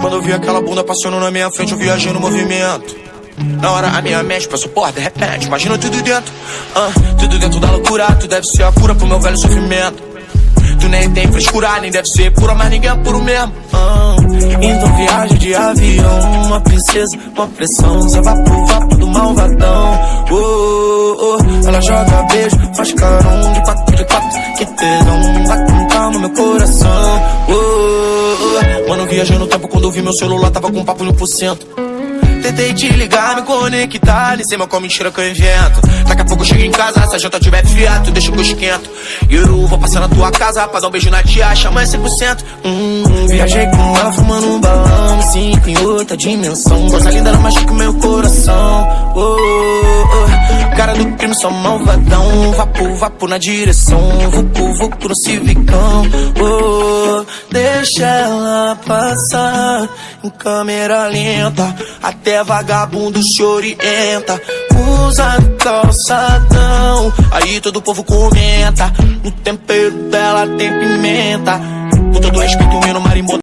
Quando eu vi aquela bunda passando na minha frente, eu viajei no movimento. Na hora a minha mente passou, porra, de repente, imagina tudo dentro. Tudo dentro da loucura, tu deve ser a cura pro meu velho sofrimento. Tu nem tem frescura, nem deve ser pura, mas ninguém é puro mesmo. Então viagem de avião, uma princesa, uma pressão, só vapo do malvadão. Ela joga beijo, faz carão de quatro, que tesão, vai com calma meu coração. Mano, viajei no tempo quando eu vi meu celular, tava com papo 1%. Tentei te ligar, me conectar, nem sei mal qual mentira que eu invento. Daqui a pouco eu chego em casa, se a janta tiver fria, tu deixa que eu esquento. E eu vou passar na tua casa, pra dar um beijo na tia, chama 100%. Viajei com ela, fumando um balão, me sinto em outra dimensão. Coisa linda, ela machuca meu coração. Cara do crime, só malvadão. Vapo na direção, vucu no civicão. Deixa ela passar em câmera lenta, até vagabundo se orienta. Usa no calçadão, aí todo o povo comenta. No tempero dela tem pimenta, com todo respeito, menino marimbondo.